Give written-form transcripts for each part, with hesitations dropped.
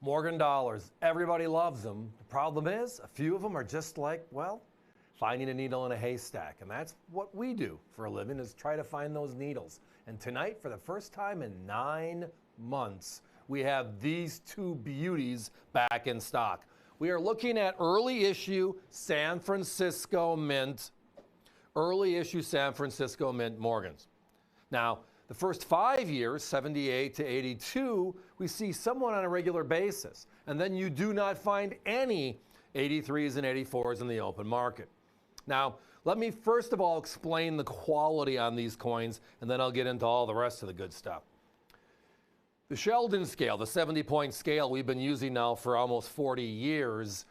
Morgan dollars, everybody loves them. The problem is, a few of them are just like, well, finding a needle in a haystack. And that's what we do for a living, is try to find those needles. And tonight, for the first time in 9 months, we have these two beauties back in stock. We are looking at early issue San Francisco Mint, Morgans. Now, the first 5 years, 78 to 82, we see somewhat on a regular basis. And then you do not find any 83s and 84s in the open market. Now, let me first of all explain the quality on these coins, and then I'll get into all the rest of the good stuff. The Sheldon scale, the 70-point scale we've been using now for almost 40 years,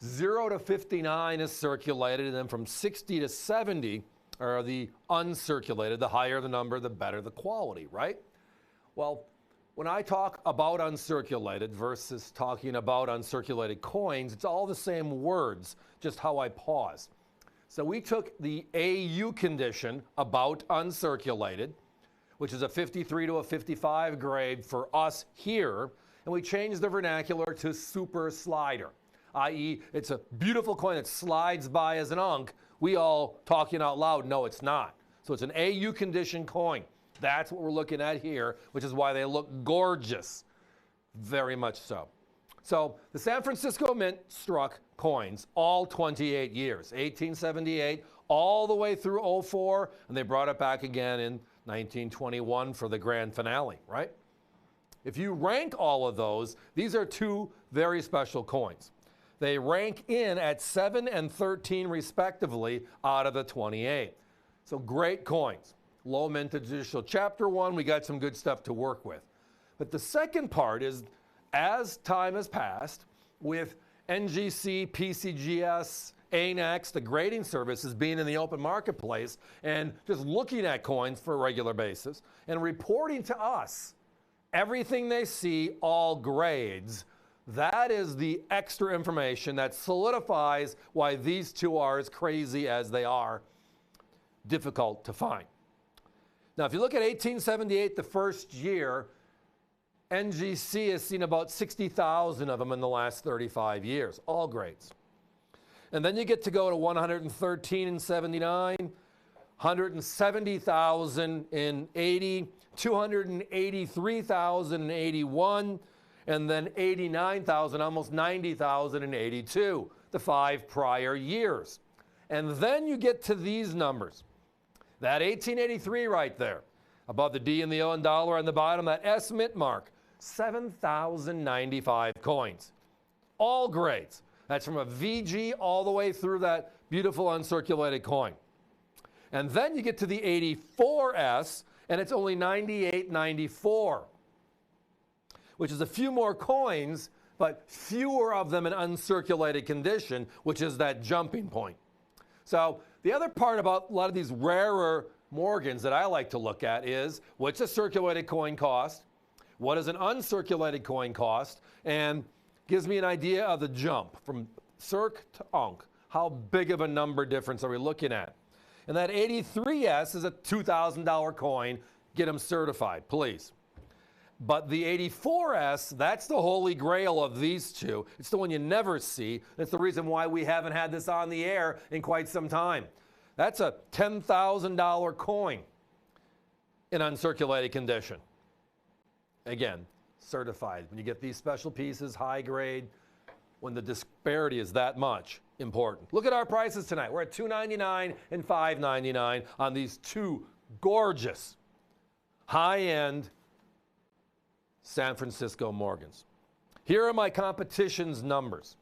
0 to 59 is circulated, and then from 60 to 70 are the uncirculated. The higher the number, the better the quality, right? Well, when I talk about uncirculated versus talking about uncirculated coins, it's all the same words, just how I pause. So we took the AU condition, about uncirculated, which is a 53 to a 55 grade for us here, and we changed the vernacular to super slider, i.e. it's a beautiful coin that slides by as an unk. We all talking out loud know it's not. So it's an AU condition coin. That's what we're looking at here, which is why they look gorgeous, very much so. So the San Francisco Mint struck coins all 28 years, 1878 all the way through 04, and they brought it back again in 1921 for the grand finale, right? If you rank all of those, these are two very special coins. They rank in at 7 and 13 respectively out of the 28. So great coins. Low mintage judicial chapter 1, we got some good stuff to work with. But the second part is, as time has passed, with NGC, PCGS, ANAX, the grading services being in the open marketplace and just looking at coins for a regular basis and reporting to us everything they see, all grades, that is the extra information that solidifies why these two are as crazy as they are, difficult to find. Now, if you look at 1878, the first year, NGC has seen about 60,000 of them in the last 35 years, all grades. And then you get to go to 113 in 79, 170,000 in 80, 283,000 in 81, and then 89,000, almost 90,000 in 82, the 5 prior years. And then you get to these numbers. That 1883 right there, above the D and the O and dollar on the bottom, that S mint mark, 7,095 coins, all grades. That's from a VG all the way through that beautiful uncirculated coin. And then you get to the 84S, and it's only 98.94, which is a few more coins, but fewer of them in uncirculated condition, which is that jumping point. So the other part about a lot of these rarer Morgans that I like to look at is, what's a circulated coin cost? What does an uncirculated coin cost? And gives me an idea of the jump from circ to unk. How big of a number difference are we looking at? And that 83S is a $2,000 coin. Get them certified, please. But the 84S, that's the holy grail of these two. It's the one you never see. That's the reason why we haven't had this on the air in quite some time. That's a $10,000 coin in uncirculated condition. Again, certified. When you get these special pieces, high grade, when the disparity is that much, important. Look at our prices tonight. We're at $299 and $599 on these two gorgeous, high-end San Francisco Morgans. Here are my competition's numbers.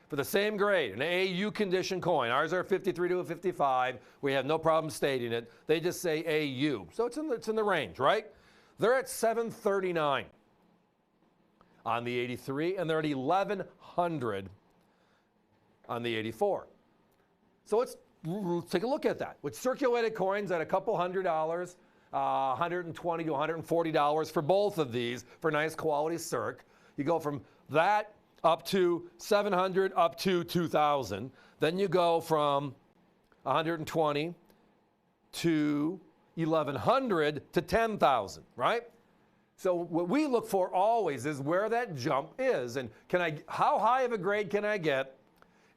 For the same grade, an AU condition coin, ours are 53 to a 55. We have no problem stating it. They just say AU. So it's in the range, right? They're at $739 on the 83, and they're at $1,100 on the 84. So let's take a look at that. With circulated coins at a couple $100, $120 to $140 for both of these for nice quality circ. You go from that up to $700 up to $2,000. Then you go from $120 to $1,100 to $10,000, right? So what we look for always is where that jump is, and how high of a grade can I get,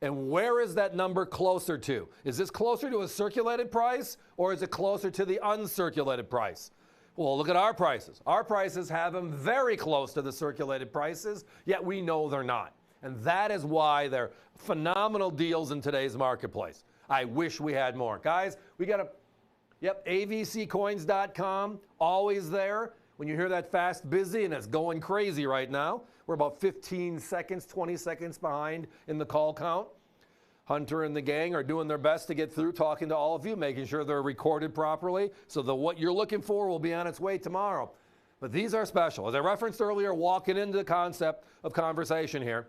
and where is that number closer to? Is this closer to a circulated price, or is it closer to the uncirculated price? Well, look at our prices. Our prices have them very close to the circulated prices, yet we know they're not. And that is why they're phenomenal deals in today's marketplace. I wish we had more. Guys, we got avccoins.com, always there. When you hear that fast busy, and it's going crazy right now, we're about 15 seconds, 20 seconds behind in the call count. Hunter and the gang are doing their best to get through, talking to all of you, making sure they're recorded properly, so that what you're looking for will be on its way tomorrow. But these are special. As I referenced earlier, walking into the concept of conversation here,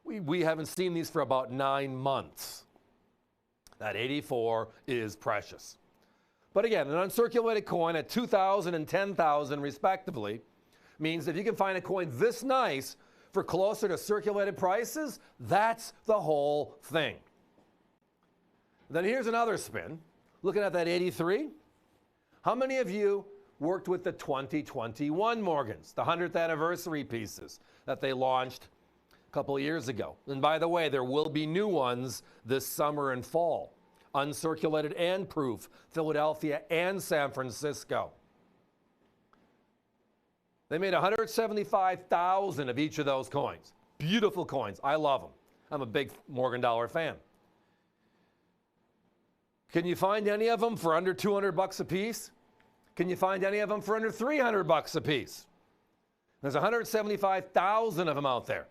we haven't seen these for about 9 months. That 84 is precious. But again, an uncirculated coin at 2,000 and 10,000 respectively means if you can find a coin this nice for closer to circulated prices, that's the whole thing. Then here's another spin. Looking at that 83, how many of you worked with the 2021 Morgans, the 100th anniversary pieces that they launched a couple of years ago? And by the way, there will be new ones this summer and fall. Uncirculated and proof, Philadelphia and San Francisco. They made 175,000 of each of those coins. Beautiful coins. I love them. I'm a big Morgan Dollar fan. Can you find any of them for under 200 bucks a piece? Can you find any of them for under 300 bucks a piece? There's 175,000 of them out there.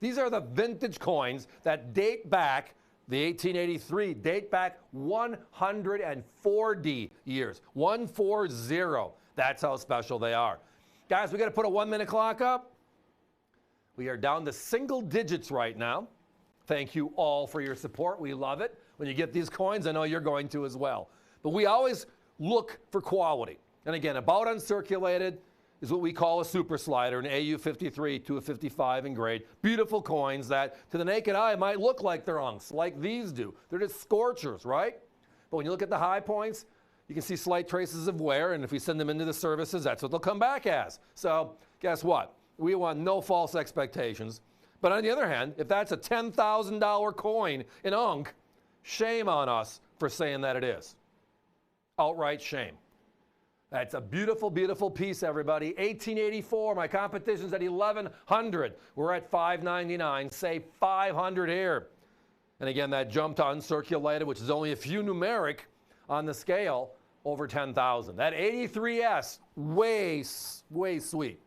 These are the vintage coins that date back, the 1883, date back 140 years. 140. That's how special they are. Guys, we got to put a 1-minute clock up. We are down to single digits right now. Thank you all for your support. We love it. When you get these coins, I know you're going to as well. But we always look for quality. And again, about uncirculated is what we call a super slider, an AU53 to a 55 in grade. Beautiful coins that to the naked eye might look like they're unks, like these do. They're just scorchers, right? But when you look at the high points, you can see slight traces of wear, and if we send them into the services, that's what they'll come back as. So guess what? We want no false expectations. But on the other hand, if that's a $10,000 coin in unk, shame on us for saying that it is. Outright shame. That's a beautiful, beautiful piece, everybody. 1884, my competition's at 1,100. We're at $599, say 500 here. And again, that jump to uncirculated, which is only a few numeric on the scale, over 10,000. That 83S, way sweet.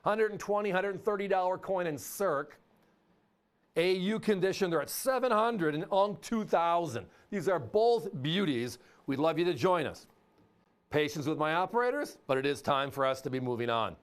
$120, $130 coin in Circ. AU condition, they're at 700 and UNC 2,000. These are both beauties. We'd love you to join us. Patience with my operators, but it is time for us to be moving on.